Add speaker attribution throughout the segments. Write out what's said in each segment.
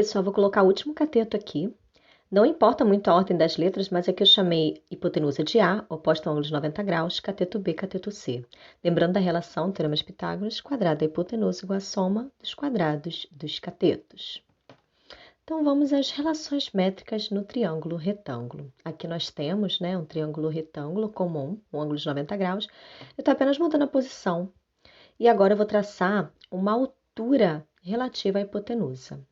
Speaker 1: só vou colocar o último cateto aqui. Não importa muito a ordem das letras, mas aqui eu chamei hipotenusa de A, oposta a ângulo de 90 graus, cateto B, cateto C. Lembrando da relação teorema de Pitágoras, quadrado da hipotenusa igual a soma dos quadrados dos catetos. Então, vamos às relações métricas no triângulo retângulo. Aqui nós temos, um triângulo retângulo comum, um ângulo de 90 graus. Eu estou apenas mudando a posição. E agora eu vou traçar uma altura relativa à hipotenusa.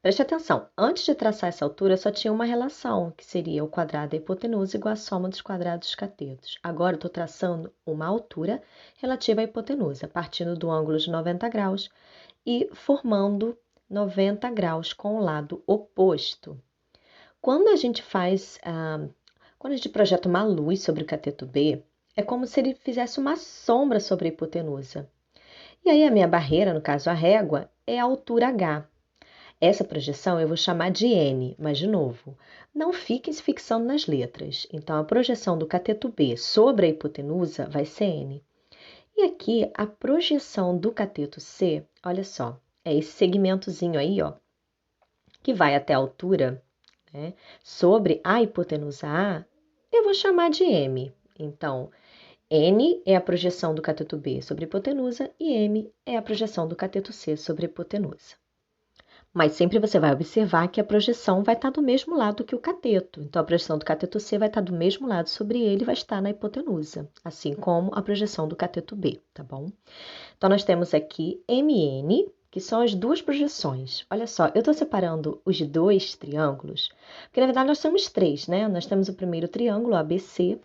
Speaker 1: Preste atenção, antes de traçar essa altura, só tinha uma relação, que seria o quadrado da hipotenusa igual a soma dos quadrados dos catetos. Agora eu estou traçando uma altura relativa à hipotenusa, partindo do ângulo de 90 graus e formando 90 graus com o lado oposto. Quando a gente projeta uma luz sobre o cateto B, é como se ele fizesse uma sombra sobre a hipotenusa. E aí a minha barreira, no caso a régua, é a altura H. Essa projeção eu vou chamar de N, mas de novo, não fiquem se fixando nas letras. Então a projeção do cateto B sobre a hipotenusa vai ser N. E aqui a projeção do cateto C, olha só, é esse segmentozinho aí, ó, que vai até a altura, sobre a hipotenusa A, eu vou chamar de M. Então, N é a projeção do cateto B sobre a hipotenusa e M é a projeção do cateto C sobre a hipotenusa. Mas sempre você vai observar que a projeção vai estar do mesmo lado que o cateto. Então, a projeção do cateto C vai estar do mesmo lado sobre ele e vai estar na hipotenusa, assim como a projeção do cateto B, tá bom? Então, nós temos aqui MN, que são as duas projeções. Olha só, eu estou separando os dois triângulos, porque na verdade nós temos três, né? Nós temos o primeiro triângulo, ABC,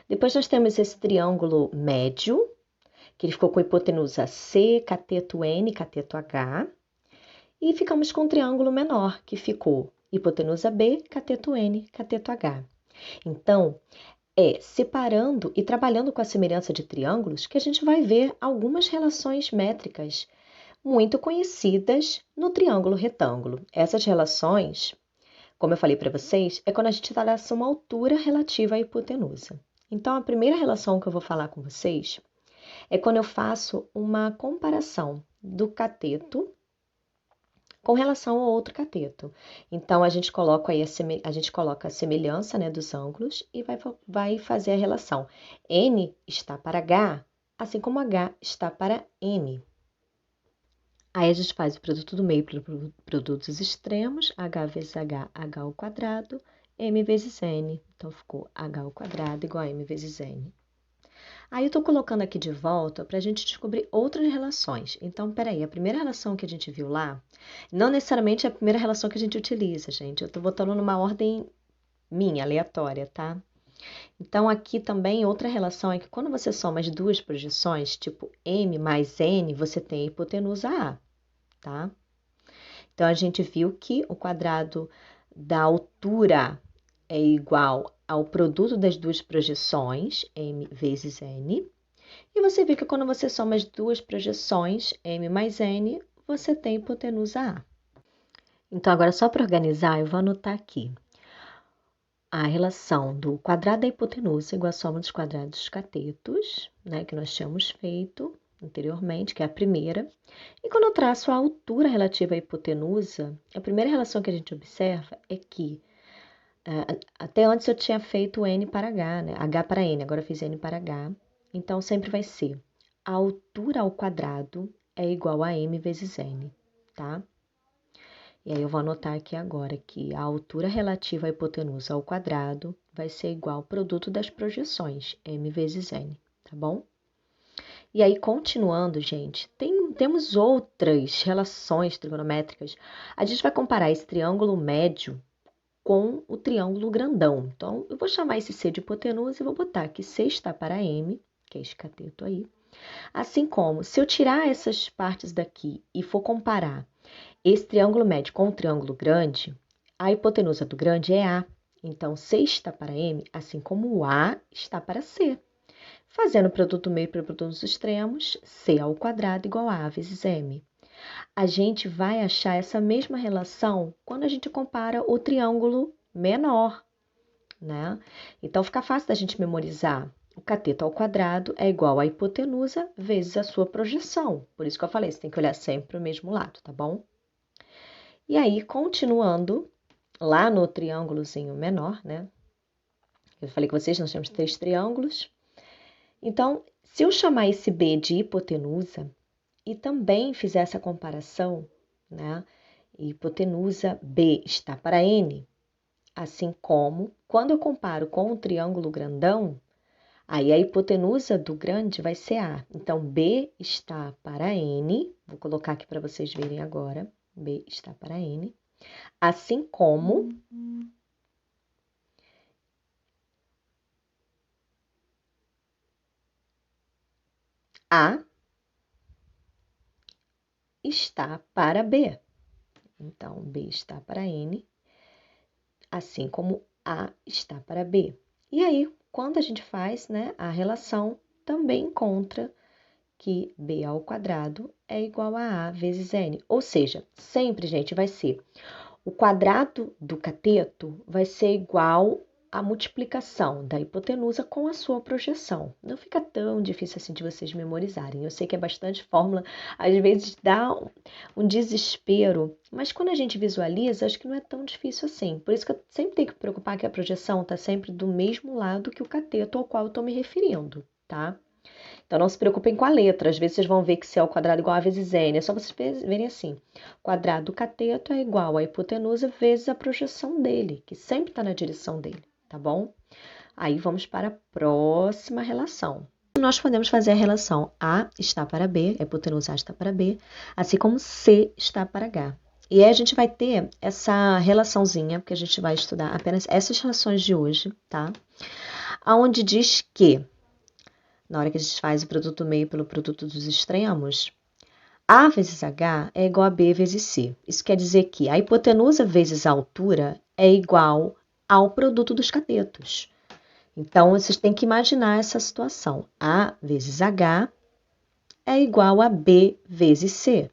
Speaker 1: depois nós temos esse triângulo médio, que ele ficou com hipotenusa C, cateto N, cateto H, e ficamos com o triângulo menor, que ficou hipotenusa B, cateto N, cateto H. Então, separando e trabalhando com a semelhança de triângulos que a gente vai ver algumas relações métricas muito conhecidas no triângulo retângulo. Essas relações, como eu falei para vocês, é quando a gente traça uma altura relativa à hipotenusa. Então, a primeira relação que eu vou falar com vocês é quando eu faço uma comparação do cateto com relação ao outro cateto. Então, a gente coloca aí a semelhança, dos ângulos e vai fazer a relação. N está para H, assim como H está para N. Aí a gente faz o produto do meio pelo produto dos extremos, H vezes H, H ao quadrado, M vezes N. Então, ficou H ao quadrado igual a M vezes N. Aí eu estou colocando aqui de volta para a gente descobrir outras relações. Então, peraí, a primeira relação que a gente viu lá, não necessariamente é a primeira relação que a gente utiliza, gente. Eu estou botando numa ordem minha, aleatória, tá? Então, aqui também outra relação é que quando você soma as duas projeções, tipo M mais N, você tem a hipotenusa A, tá? Então, a gente viu que o quadrado da altura é igual ao produto das duas projeções, M vezes N. E você vê que quando você soma as duas projeções, M mais N, você tem hipotenusa A. Então, agora só para organizar, eu vou anotar aqui a relação do quadrado da hipotenusa igual a soma dos quadrados dos catetos, que nós tínhamos feito anteriormente, que é a primeira. E quando eu traço a altura relativa à hipotenusa, a primeira relação que a gente observa é que até antes eu tinha feito N para H, H para N, agora eu fiz N para H. Então, sempre vai ser a altura ao quadrado é igual a M vezes N, tá? E aí eu vou anotar aqui agora que a altura relativa à hipotenusa ao quadrado vai ser igual ao produto das projeções, M vezes N, tá bom? E aí, continuando, gente, temos outras relações trigonométricas. A gente vai comparar esse triângulo médio com o triângulo grandão. Então, eu vou chamar esse C de hipotenusa e vou botar que C está para M, que é esse cateto aí. Assim como, se eu tirar essas partes daqui e for comparar esse triângulo médio com o triângulo grande, a hipotenusa do grande é A. Então, C está para M, assim como o A está para C. Fazendo o produto meio para produtos extremos, C ao quadrado igual a vezes M. A gente vai achar essa mesma relação quando a gente compara o triângulo menor, Então, fica fácil da gente memorizar. O cateto ao quadrado é igual à hipotenusa vezes a sua projeção. Por isso que eu falei, você tem que olhar sempre para o mesmo lado, tá bom? E aí, continuando, lá no triângulozinho menor, né? Eu falei com vocês, nós temos 3 triângulos. Então, se eu chamar esse B de hipotenusa e também fizer essa comparação, né? Hipotenusa B está para N, assim como quando eu comparo com o triângulo grandão, aí a hipotenusa do grande vai ser A. Então, B está para N, vou colocar aqui para vocês verem agora, B está para N, assim como A está para B. Então, B está para N, assim como A está para B. E aí, quando a gente faz, né, a relação, também encontra que B ao quadrado é igual a vezes N. Ou seja, sempre, gente, vai ser o quadrado do cateto vai ser igual à multiplicação da hipotenusa com a sua projeção. Não fica tão difícil assim de vocês memorizarem. Eu sei que é bastante fórmula, às vezes dá um desespero, mas quando a gente visualiza, acho que não é tão difícil assim. Por isso que eu sempre tenho que preocupar que a projeção está sempre do mesmo lado que o cateto ao qual eu estou me referindo, tá? Então, não se preocupem com a letra. Às vezes, vocês vão ver que C ao quadrado é igual a vezes N. É só vocês verem assim. O quadrado do cateto é igual à hipotenusa vezes a projeção dele, que sempre está na direção dele, tá bom? Aí, vamos para a próxima relação. Nós podemos fazer a relação A está para B, a hipotenusa A está para B, assim como C está para H. E aí a gente vai ter essa relaçãozinha, porque a gente vai estudar apenas essas relações de hoje, tá? Aonde diz que na hora que a gente faz o produto do meio pelo produto dos extremos, A vezes H é igual a B vezes C. Isso quer dizer que a hipotenusa vezes a altura é igual ao produto dos catetos. Então, vocês têm que imaginar essa situação. A vezes H é igual a B vezes C.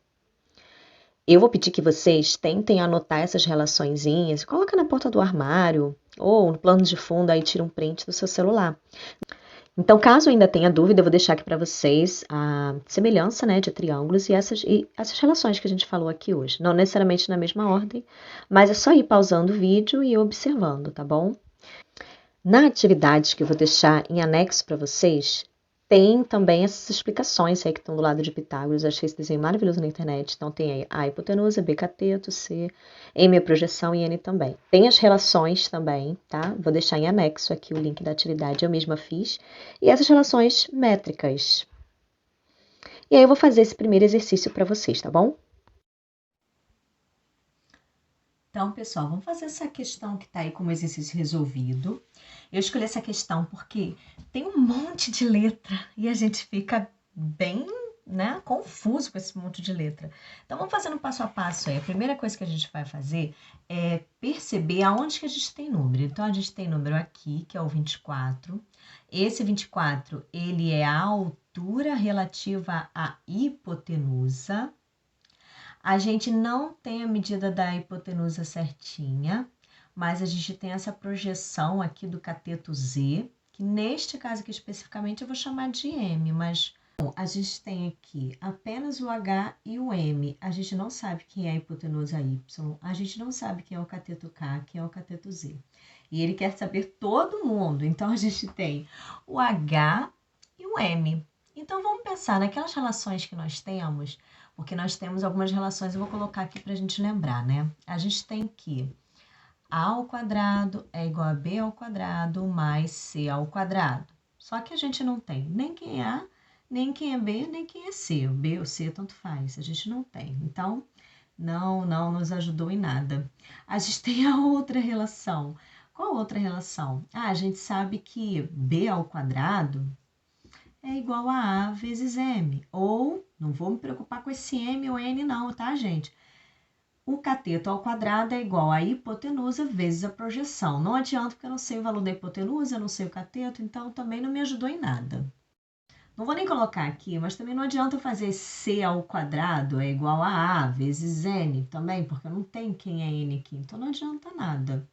Speaker 1: Eu vou pedir que vocês tentem anotar essas relaçõezinhas, coloca na porta do armário ou no plano de fundo, aí tira um print do seu celular. Então, caso ainda tenha dúvida, eu vou deixar aqui para vocês a semelhança, né, de triângulos e essas relações que a gente falou aqui hoje. Não necessariamente na mesma ordem, mas é só ir pausando o vídeo e observando, tá bom? Na atividade que eu vou deixar em anexo para vocês, tem também essas explicações aí que estão do lado de Pitágoras. Eu achei esse desenho maravilhoso na internet. Então, tem aí A hipotenusa, B cateto, C, M a projeção e N também. Tem as relações também, tá? Vou deixar em anexo aqui o link da atividade, eu mesma fiz. E essas relações métricas. E aí, eu vou fazer esse primeiro exercício para vocês, tá bom? Então, pessoal, vamos fazer essa questão que está aí como exercício resolvido. Eu escolhi essa questão porque tem um monte de letra e a gente fica bem, né, confuso com esse monte de letra. Então, vamos fazendo passo a passo aí. A primeira coisa que a gente vai fazer é perceber aonde que a gente tem número. Então, a gente tem número aqui, que é o 24. Esse 24, ele é a altura relativa à hipotenusa. A gente não tem a medida da hipotenusa certinha, mas a gente tem essa projeção aqui do cateto Z, que neste caso aqui especificamente eu vou chamar de M, mas a gente tem aqui apenas o H e o M. A gente não sabe quem é a hipotenusa Y, a gente não sabe quem é o cateto K, quem é o cateto Z. E ele quer saber todo mundo, então a gente tem o H e o M. Então vamos pensar naquelas relações que nós temos, porque nós temos algumas relações, eu vou colocar aqui para a gente lembrar, né? A gente tem que A ao quadrado é igual a B ao quadrado mais C ao quadrado. Só que a gente não tem nem quem é A, nem quem é B, nem quem é C. O B ou C, tanto faz, a gente não tem. Então, não nos ajudou em nada. A gente tem a outra relação. Qual outra relação? A gente sabe que B ao quadrado é igual a A vezes M. Ou, não vou me preocupar com esse M ou N não, tá, gente? O cateto ao quadrado é igual a hipotenusa vezes a projeção. Não adianta porque eu não sei o valor da hipotenusa, eu não sei o cateto, então também não me ajudou em nada. Não vou nem colocar aqui, mas também não adianta fazer C ao quadrado é igual a vezes N também, porque eu não tenho quem é N aqui, então não adianta nada.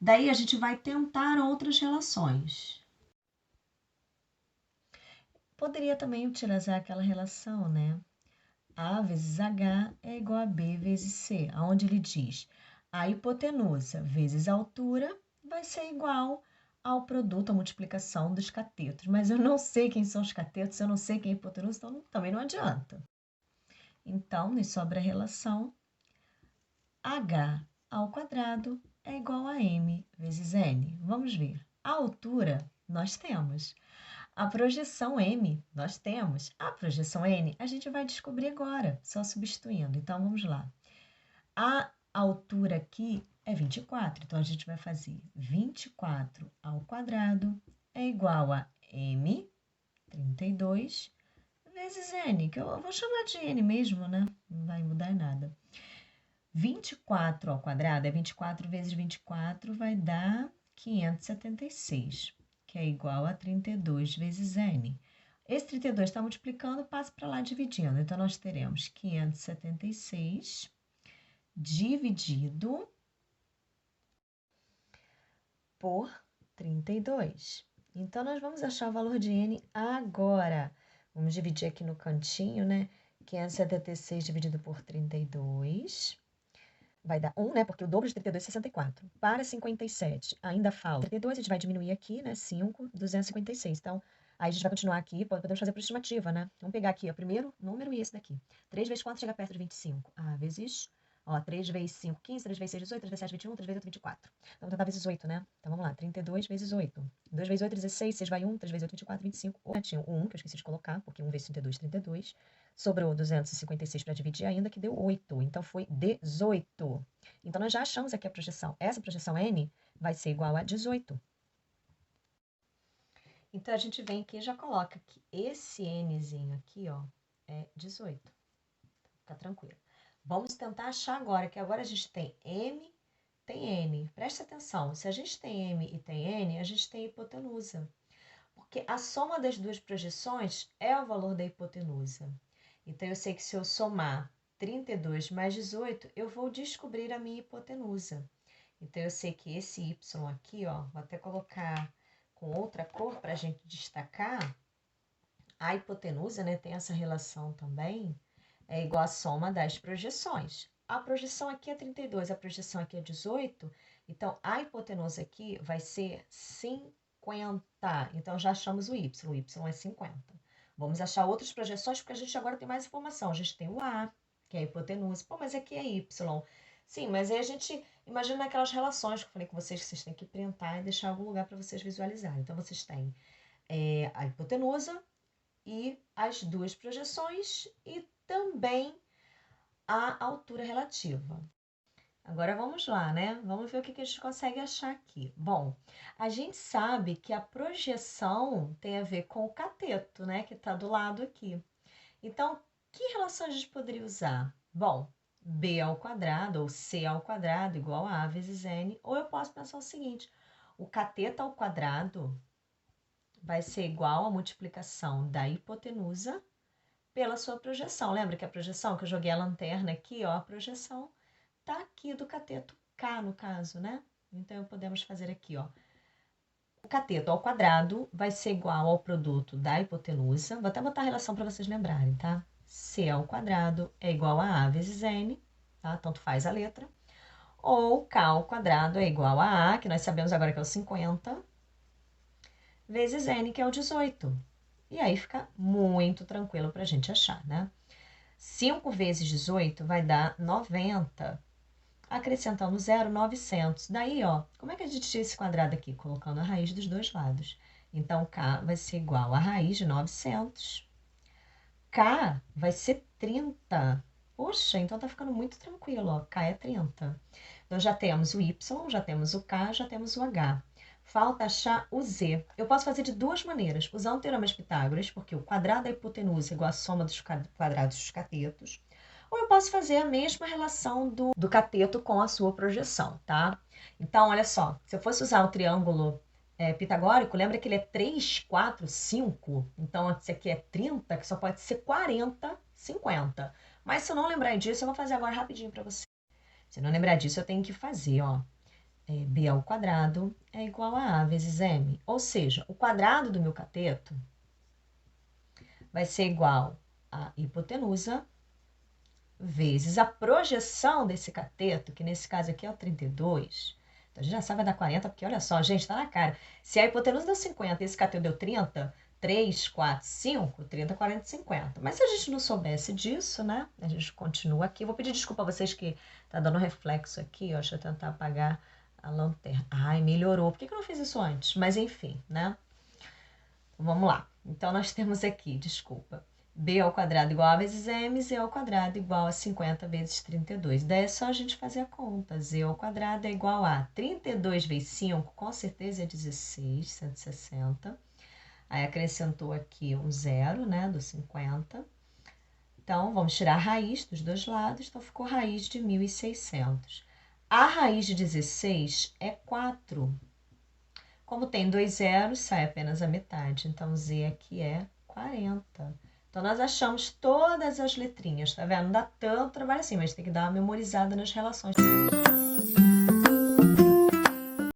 Speaker 1: Daí a gente vai tentar outras relações. Poderia também utilizar aquela relação, né?
Speaker 2: A vezes H é igual a B vezes C, onde ele diz a hipotenusa vezes a altura vai ser igual ao produto, a multiplicação dos catetos. Mas eu não sei quem são os catetos, eu não sei quem é a hipotenusa, então também não adianta. Então, nos sobra a relação H ao quadrado é igual a M vezes N. Vamos ver. A altura nós temos. A projeção M nós temos. A projeção N a gente vai descobrir agora, só substituindo. Então, vamos lá. A altura aqui é 24, então a gente vai fazer 24 ao quadrado é igual a M, 32, vezes N, que eu vou chamar de N mesmo, né? Não vai mudar nada. 24 ao quadrado é 24 vezes 24, vai dar 576, que é igual a 32 vezes N. Esse 32 está multiplicando, passa para lá dividindo. Então, nós teremos 576 dividido por 32. Então, nós vamos achar o valor de N agora. Vamos dividir aqui no cantinho, né? 576 dividido por 32 vai dar 1, né? Porque o dobro de 32 é 64. Para 57, ainda falta 32, a gente vai diminuir aqui, né? 5, 256. Então, aí a gente vai continuar aqui, podemos fazer por estimativa, né? Vamos pegar aqui o primeiro número e esse daqui. 3 vezes 4 chega perto de 25. Vezes, 3 vezes 5, 15, 3 vezes 6, 18, 3 vezes 7, 21, 3 vezes 8, 24. Então, vamos tentar vezes 8, né? Então, vamos lá. 32 vezes 8. 2 vezes 8, 16, 6 vai 1, 3 vezes 8, 24, 25. Tinha o 1, que eu esqueci de colocar, porque 1 vezes 32, 32. Sobrou 256 para dividir ainda, que deu 8. Então, foi 18. Então, nós já achamos aqui a projeção. Essa projeção N vai ser igual a 18. Então, a gente vem aqui e já coloca que esse Nzinho aqui, ó, é 18. Fica tranquilo. Vamos tentar achar agora, que agora a gente tem M, tem N. Presta atenção, se a gente tem M e tem N, a gente tem hipotenusa. Porque a soma das duas projeções é o valor da hipotenusa. Então, eu sei que se eu somar 32 mais 18, eu vou descobrir a minha hipotenusa. Então, eu sei que esse Y aqui, ó, vou até colocar com outra cor para a gente destacar. A hipotenusa, né, tem essa relação também, é igual à soma das projeções. A projeção aqui é 32, a projeção aqui é 18, então a hipotenusa aqui vai ser 50. Então, já achamos o Y é 50. Vamos achar outras projeções, porque a gente agora tem mais informação. A gente tem o A, que é a hipotenusa. Pô, mas aqui é Y. Sim, mas aí a gente imagina aquelas relações que eu falei com vocês, que vocês têm que printar e deixar em algum lugar para vocês visualizarem. Então, vocês têm a hipotenusa e as duas projeções e também a altura relativa. Agora vamos lá, né? Vamos ver o que a gente consegue achar aqui. Bom, a gente sabe que a projeção tem a ver com o cateto, né? Que está do lado aqui. Então, que relação a gente poderia usar? Bom, b ao quadrado ou c ao quadrado igual a vezes n. Ou eu posso pensar o seguinte, o cateto ao quadrado vai ser igual à multiplicação da hipotenusa pela sua projeção. Lembra que a projeção, que eu joguei a lanterna aqui, ó, a projeção tá aqui do cateto K, no caso, né? Então, podemos fazer aqui, ó. O cateto ao quadrado vai ser igual ao produto da hipotenusa. Vou até botar a relação para vocês lembrarem, tá? C ao quadrado é igual a vezes N, tá? Tanto faz a letra. Ou K ao quadrado é igual a que nós sabemos agora que é o 50, vezes N, que é o 18. E aí fica muito tranquilo para a gente achar, né? 5 vezes 18 vai dar 90. Acrescentando 0, 900. Daí, ó, como é que a gente tira esse quadrado aqui? Colocando a raiz dos dois lados. Então, K vai ser igual a raiz de 900. K vai ser 30. Poxa, então tá ficando muito tranquilo, ó. K é 30. Então, já temos o Y, já temos o K, já temos o H. Falta achar o Z. Eu posso fazer de duas maneiras. Usando o teorema de Pitágoras, porque o quadrado da hipotenusa é igual à soma dos quadrados dos catetos. Ou eu posso fazer a mesma relação do cateto com a sua projeção, tá? Então, olha só. Se eu fosse usar o triângulo pitagórico, lembra que ele é 3, 4, 5? Então, esse aqui é 30, que só pode ser 40, 50. Mas se eu não lembrar disso, eu vou fazer agora rapidinho para você. Se eu não lembrar disso, eu tenho que fazer, ó. B ao quadrado é igual a vezes M. Ou seja, o quadrado do meu cateto vai ser igual a hipotenusa vezes a projeção desse cateto, que nesse caso aqui é o 32. Então, a gente já sabe vai dar 40, porque olha só, gente, tá na cara. Se a hipotenusa deu 50 e esse cateto deu 30, 3, 4, 5, 30, 40, 50. Mas se a gente não soubesse disso, né? A gente continua aqui. Vou pedir desculpa a vocês que tá dando reflexo aqui, ó. Deixa eu tentar apagar a lanterna. Ai, melhorou. Por que eu não fiz isso antes? Mas enfim, né? Vamos lá. Então, nós temos aqui, desculpa, b ao quadrado igual a vezes m, z ao quadrado igual a 50 vezes 32. Daí é só a gente fazer a conta. Z ao quadrado é igual a 32 vezes 5, com certeza é 16, 160. Aí acrescentou aqui um zero, né, do 50. Então, vamos tirar a raiz dos dois lados. Então, ficou raiz de 1.600. A raiz de 16 é 4. Como tem 2 zeros, sai apenas a metade. Então, Z aqui é 40. Então, nós achamos todas as letrinhas, tá vendo? Não dá tanto trabalho assim, mas tem que dar uma memorizada nas relações.